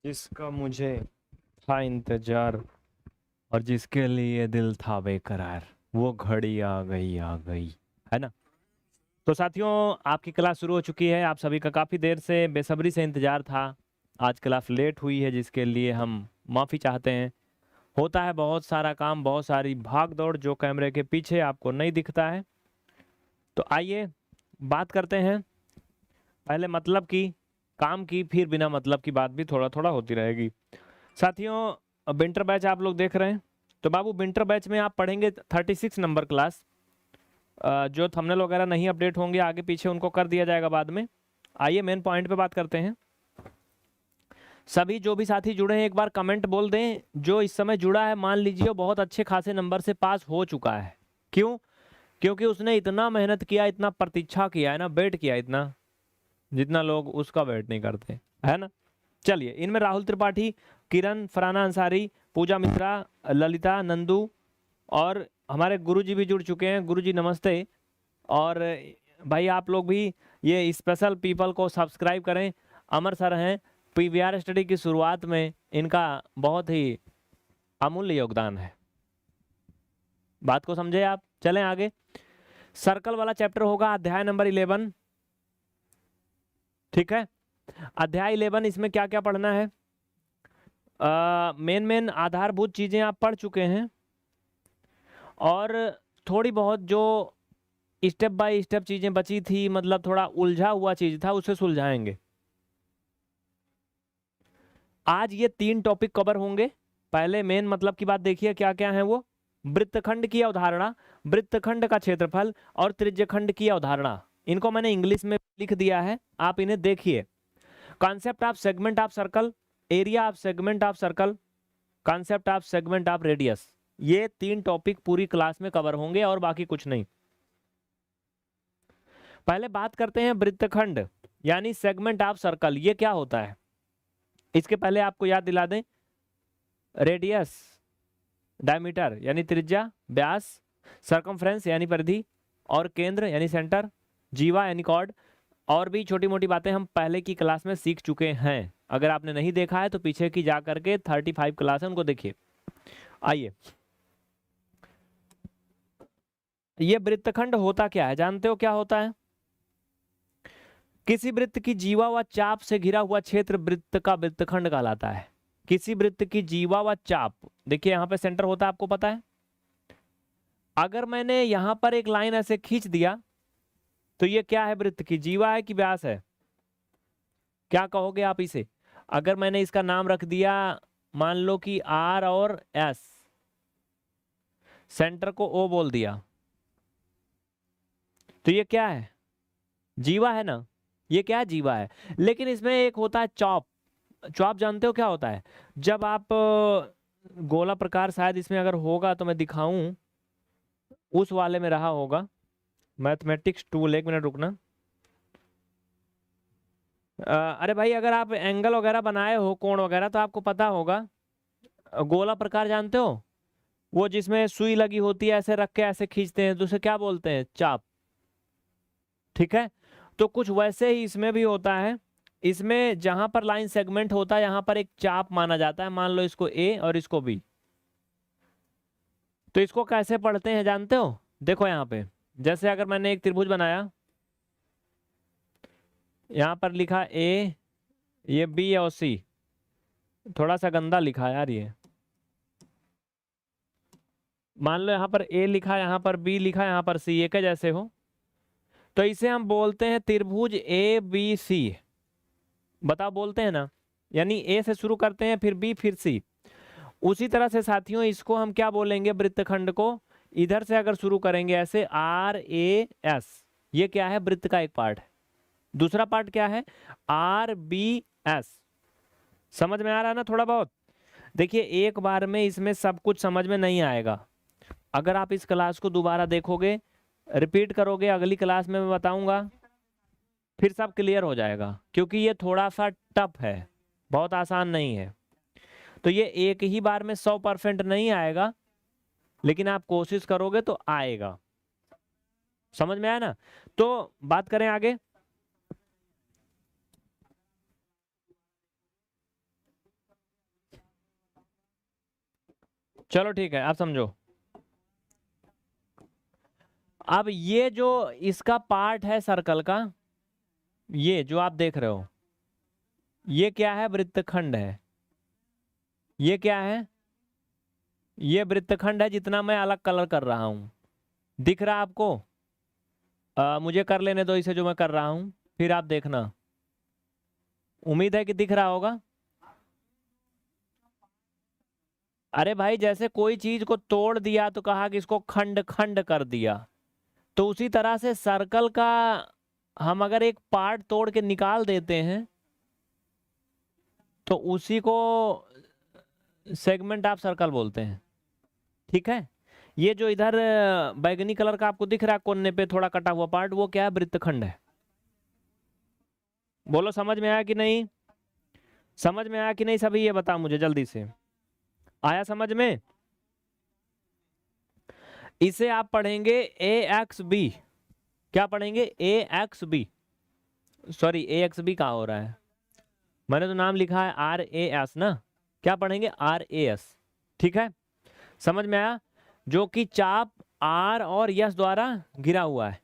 जिसका मुझे था इंतजार और जिसके लिए दिल था बेकरार, वो घड़ी आ गई, है ना। तो साथियों, आपकी क्लास शुरू हो चुकी है। आप सभी का काफ़ी देर से बेसब्री से इंतजार था। आज क्लास लेट हुई है, जिसके लिए हम माफ़ी चाहते हैं। होता है बहुत सारा काम, बहुत सारी भाग दौड़ जो कैमरे के पीछे आपको नहीं दिखता है। तो आइए बात करते हैं पहले मतलब की, काम की, फिर बिना मतलब की बात भी थोड़ा थोड़ा होती रहेगी। साथियों, विंटर बैच आप लोग देख रहे हैं। तो बाबू, विंटर बैच में आप पढ़ेंगे 36 नंबर क्लास। जो थंबनेल वगैरह नहीं अपडेट होंगे आगे पीछे, उनको कर दिया जाएगा बाद में। आइए मेन पॉइंट पे बात करते हैं। सभी जो भी साथी जुड़े हैं एक बार कमेंट बोल दें। जो इस समय जुड़ा है, मान लीजिए वो बहुत अच्छे खासे नंबर से पास हो चुका है। क्यों? क्योंकि उसने इतना मेहनत किया, इतना प्रतीक्षा किया है ना, वेट किया इतना, जितना लोग उसका वेट नहीं करते, है ना। चलिए, इनमें राहुल त्रिपाठी, किरण, फरहाना अंसारी, पूजा मित्रा, ललिता, नंदू और हमारे गुरुजी भी जुड़ चुके हैं। गुरुजी नमस्ते। और भाई आप लोग भी ये स्पेशल पीपल को सब्सक्राइब करें। अमर सर हैं, पीवीआर स्टडी की शुरुआत में इनका बहुत ही अमूल्य योगदान है। बात को समझे आप? चलें आगे। सर्कल वाला चैप्टर होगा अध्याय नंबर 11। ठीक है, अध्याय 11। इसमें क्या क्या पढ़ना है? मेन मेन आधारभूत चीजें आप पढ़ चुके हैं, और थोड़ी बहुत जो स्टेप बाय स्टेप चीजें बची थी, मतलब थोड़ा उलझा हुआ चीज था, उसे सुलझाएंगे। आज ये 3 टॉपिक कवर होंगे। पहले मेन मतलब की बात देखिए क्या क्या है वो। वृत्तखंड की अवधारणा, वृत्तखंड का क्षेत्रफल और त्रिज्यखंड की अवधारणा। इनको मैंने इंग्लिश में लिख दिया है, आप इन्हें देखिए। Concept of segment of circle, area of segment of circle, concept of segment of radius. ये 3 टॉपिक पूरी क्लास में कवर होंगे और बाकी कुछ नहीं। पहले बात करते हैं वृत्तखंड यानी सेगमेंट ऑफ सर्कल। ये क्या होता है? इसके पहले आपको याद दिला दें, रेडियस, डायमीटर यानी त्रिज्या, व्यास, सरकमफ्रेंस यानी परिधि, और केंद्र यानी सेंटर, जीवा यानी कॉर्ड, और भी छोटी मोटी बातें हम पहले की क्लास में सीख चुके हैं। अगर आपने नहीं देखा है तो पीछे की जा करके 35 क्लास है, उनको देखिए। आइए, ये वृत्तखंड होता क्या है, जानते हो क्या होता है? किसी वृत्त की जीवा व चाप से घिरा हुआ क्षेत्र वृत्त का वृत्तखंड कहलाता है। किसी वृत्त की जीवा व चाप, देखिए यहां पे सेंटर होता है, आपको पता है। अगर मैंने यहां पर एक लाइन ऐसे खींच दिया तो ये क्या है? वृत्त की जीवा है कि व्यास है? क्या कहोगे आप इसे? अगर मैंने इसका नाम रख दिया, मान लो कि आर और एस, सेंटर को ओ बोल दिया, तो ये क्या है? जीवा है ना। ये क्या है? जीवा है। लेकिन इसमें एक होता है चॉप। चॉप जानते हो क्या होता है? जब आप गोला प्रकार, शायद इसमें अगर होगा तो मैं दिखाऊं, उस वाले में रहा होगा, मैथमेटिक्स टूल, एक मिनट रुकना। अरे भाई, अगर आप एंगल वगैरह बनाए हो, कोण वगैरह, तो आपको पता होगा। गोला प्रकार जानते हो? वो जिसमें सुई लगी होती है, ऐसे रख के ऐसे खींचते हैं, तो उसे क्या बोलते हैं? चाप। ठीक है, तो कुछ वैसे ही इसमें भी होता है। इसमें जहां पर लाइन सेगमेंट होता है, यहां पर एक चाप माना जाता है। मान लो इसको ए और इसको बी, तो इसको कैसे पढ़ते हैं जानते हो? देखो यहां पे, जैसे अगर मैंने एक त्रिभुज बनाया, यहां पर लिखा ए, ये बी और सी, थोड़ा सा गंदा लिखा है यार ये। मान लो यहाँ पर ए लिखा, यहाँ पर बी लिखा, यहाँ पर सी, एक जैसे हो, तो इसे हम बोलते हैं त्रिभुज ए बी सी। बताओ, बोलते हैं ना? यानी ए से शुरू करते हैं, फिर बी, फिर सी। उसी तरह से साथियों, इसको हम क्या बोलेंगे? वृत्तखंड को इधर से अगर शुरू करेंगे ऐसे, आर ए एस, ये क्या है? वृत्त का एक पार्ट है। दूसरा पार्ट क्या है? R B S. समझ में आ रहा है ना थोड़ा बहुत? देखिए, एक बार में इसमें सब कुछ समझ में नहीं आएगा। अगर आप इस क्लास को दोबारा देखोगे, रिपीट करोगे, अगली क्लास में मैं बताऊंगा, फिर सब क्लियर हो जाएगा। क्योंकि ये थोड़ा सा टफ है, बहुत आसान नहीं है। तो ये एक ही बार में 100% नहीं आएगा, लेकिन आप कोशिश करोगे तो आएगा। समझ में आया ना? तो बात करें आगे। चलो ठीक है, आप समझो। अब ये जो इसका पार्ट है सर्कल का, ये जो आप देख रहे हो, ये क्या है? वृत्तखंड है। ये क्या है? ये वृत्तखंड है, जितना मैं अलग कलर कर रहा हूं। दिख रहा आपको? मुझे कर लेने दो इसे जो मैं कर रहा हूं, फिर आप देखना। उम्मीद है कि दिख रहा होगा। अरे भाई, जैसे कोई चीज को तोड़ दिया तो कहा कि इसको खंड खंड कर दिया, तो उसी तरह से सर्कल का हम अगर एक पार्ट तोड़ के निकाल देते हैं तो उसी को सेगमेंट ऑफ सर्कल बोलते हैं। ठीक है। ये जो इधर बैगनी कलर का आपको दिख रहा है कोने पे थोड़ा कटा हुआ पार्ट, वो क्या है? वृत्तखंड है। बोलो समझ में आया कि नहीं? समझ में आया कि नहीं सभी? ये बताओ मुझे जल्दी से, आया समझ में? इसे आप पढ़ेंगे ए एक्स बी। क्या पढ़ेंगे? A X B. Sorry, A X B कहाँ हो रहा है? मैंने तो नाम लिखा है आर ए एस ना। क्या पढ़ेंगे? R A S. ठीक है, समझ में आया? जो कि चाप आर और यस द्वारा घिरा हुआ है।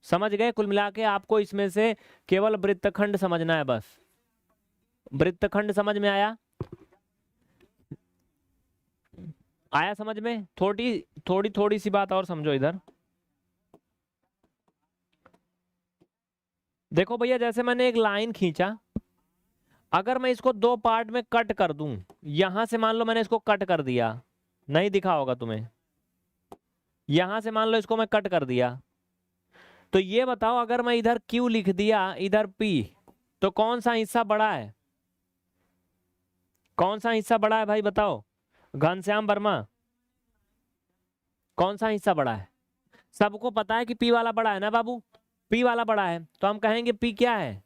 समझ गए? कुल मिला के आपको इसमें से केवल वृत्तखंड समझना है बस। वृत्तखंड समझ में आया? आया समझ में? थोड़ी सी बात और समझो इधर। देखो भैया, जैसे मैंने एक लाइन खींचा, अगर मैं इसको दो पार्ट में कट कर दूं, यहां से मान लो मैंने इसको कट कर दिया, नहीं दिखा होगा तुम्हें। यहां से मान लो इसको मैं कट कर दिया, तो ये बताओ अगर मैं इधर Q लिख दिया, इधर P, तो कौन सा हिस्सा बड़ा है? कौन सा हिस्सा बड़ा है भाई बताओ? घनश्याम वर्मा, कौन सा हिस्सा बड़ा है? सबको पता है कि P वाला बड़ा है ना बाबू। P वाला बड़ा है तो हम कहेंगे P क्या है?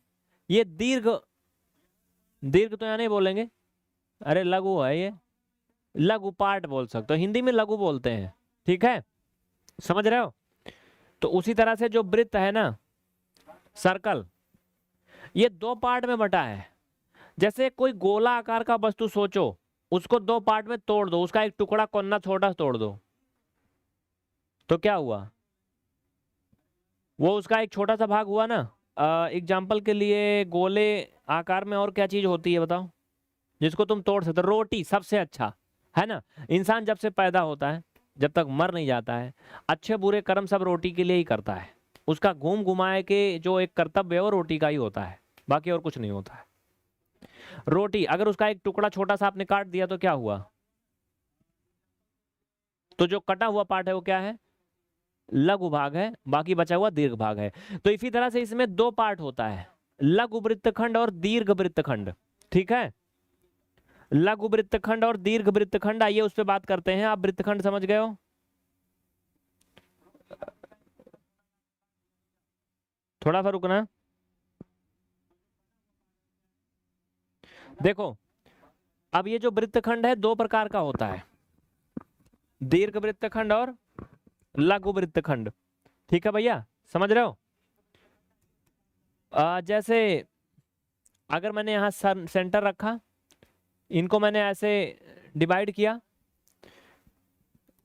ये दीर्घ, दीर्घ तो यहाँ नहीं बोलेंगे, अरे लघु है ये, लघु पार्ट बोल सकते हो, हिंदी में लघु बोलते हैं। ठीक है, समझ रहे हो? तो उसी तरह से जो वृत्त है ना, सर्कल, ये दो पार्ट में बटा है। जैसे कोई गोला आकार का वस्तु सोचो, उसको दो पार्ट में तोड़ दो, उसका एक टुकड़ा कोना छोटा तोड़ दो, तो क्या हुआ? वो उसका एक छोटा सा भाग हुआ ना। एग्जाम्पल के लिए गोले आकार में और क्या चीज होती है बताओ, जिसको तुम तोड़ सकते हो? रोटी सबसे अच्छा है ना। इंसान जब से पैदा होता है, जब तक मर नहीं जाता है, अच्छे बुरे कर्म सब रोटी के लिए ही करता है। उसका घूम घुमाए के जो एक कर्तव्य है वो रोटी का ही होता है, बाकी और कुछ नहीं होता है। रोटी अगर उसका एक टुकड़ा छोटा सा आपने काट दिया तो क्या हुआ? तो जो कटा हुआ पार्ट है वो क्या है? लघु भाग है, बाकी बचा हुआ दीर्घ भाग है। तो इसी तरह से इसमें दो पार्ट होता है, लघु वृत्तखंड और दीर्घ वृत्तखंड। ठीक है, लघु वृत्तखंड और दीर्घ वृत्तखंड। आइए उस पर बात करते हैं। आप वृत्तखंड समझ गए हो? थोड़ा सा रुकना। देखो, अब ये जो वृत्तखंड है दो प्रकार का होता है, दीर्घ वृत्तखंड और लघु वृत्तखंड। ठीक है भैया, समझ रहे हो? जैसे अगर मैंने यहाँ सेंटर रखा, इनको मैंने ऐसे डिवाइड किया,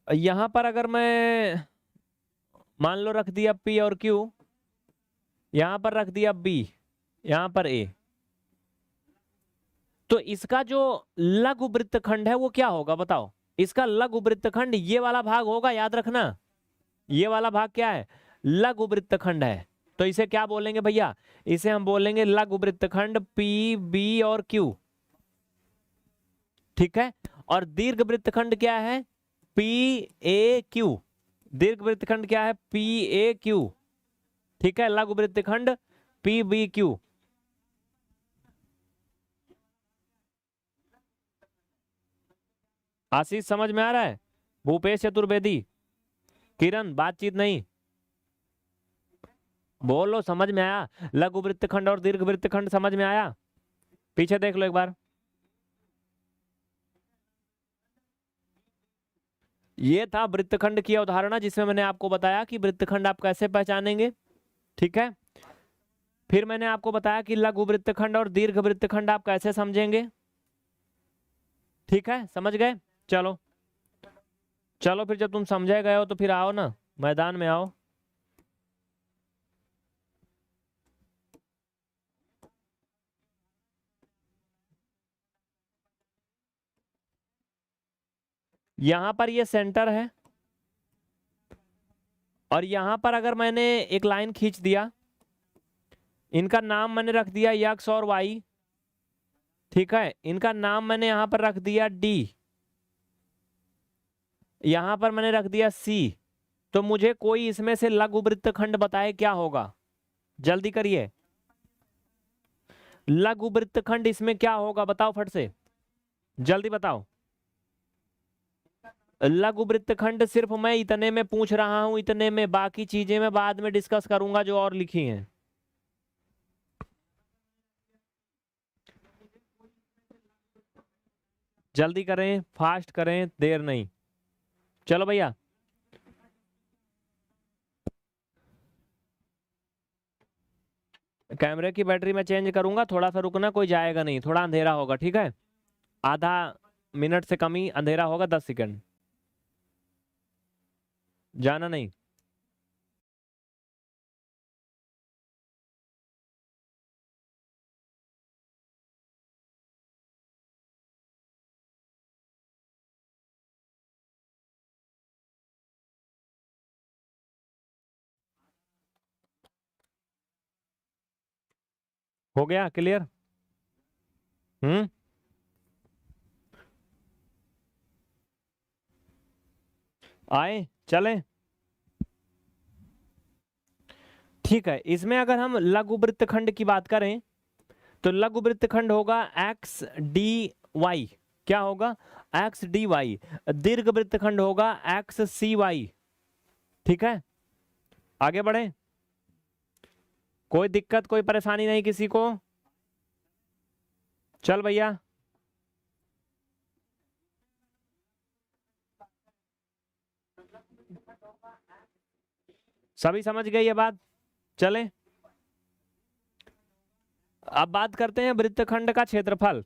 यहां पर अगर मैं मान लो रख दिया P और Q, यहां पर रख दिया B, यहां पर A, तो इसका जो लघु वृत्तखंड है वो क्या होगा बताओ? इसका लघु वृत्तखंड ये वाला भाग होगा, याद रखना। ये वाला भाग क्या है? लघु वृत्तखंड है। तो इसे क्या बोलेंगे भैया? इसे हम बोलेंगे लघु वृत्तखंड P, B और Q। ठीक है, और दीर्घ वृत्तखंड क्या है? P, A, Q। दीर्घ वृत्तखंड क्या है? P, A, Q। ठीक है, लघु वृत्तखंड P, B, Q। आशीष समझ में आ रहा है? भूपेश चतुर्वेदी, किरण, बातचीत नहीं, बोलो समझ में आया? लघु वृत्तखंड और दीर्घ वृत्तखंड समझ में आया? पीछे देख लो एक बार। ये था वृत्तखंड की अवधारणा, जिसमें मैंने आपको बताया कि वृत्तखंड आप कैसे पहचानेंगे। ठीक है, फिर मैंने आपको बताया कि लघु वृत्तखंड और दीर्घ वृत्तखंड आप कैसे समझेंगे। ठीक है, समझ गए? चलो चलो फिर जब तुम समझे गए हो तो फिर आओ ना, मैदान में आओ। यहां पर ये सेंटर है, और यहां पर अगर मैंने एक लाइन खींच दिया, इनका नाम मैंने रख दिया यक्स और वाई, ठीक है, इनका नाम मैंने यहां पर रख दिया डी, यहां पर मैंने रख दिया सी, तो मुझे कोई इसमें से लघु वृत्तखंड बताए क्या होगा, जल्दी करिए। लघु वृत्तखंड इसमें क्या होगा बताओ फट से, जल्दी बताओ। लघु वृत्तखंड सिर्फ मैं इतने में पूछ रहा हूं, इतने में, बाकी चीजें मैं बाद में डिस्कस करूंगा जो और लिखी हैं। जल्दी करें, फास्ट करें, देर नहीं। चलो भैया, कैमरे की बैटरी मैं चेंज करूंगा, थोड़ा सा रुकना, कोई जाएगा नहीं, थोड़ा अंधेरा होगा, ठीक है, आधा मिनट से कम ही अंधेरा होगा, 10 सेकंड, जाना नहीं। हो गया क्लियर? हम्म, आए चलें, ठीक है। इसमें अगर हम लघु वृत्तखंड की बात करें तो लघु वृत्तखंड होगा एक्स डी वाई, क्या होगा, एक्स डी वाई। दीर्घ वृत्तखंड होगा एक्स सी वाई, ठीक है, आगे बढ़े, कोई दिक्कत कोई परेशानी नहीं किसी को? चल भैया, सभी समझ गए ये बात? चलें, अब बात करते हैं वृत्तखंड का क्षेत्रफल।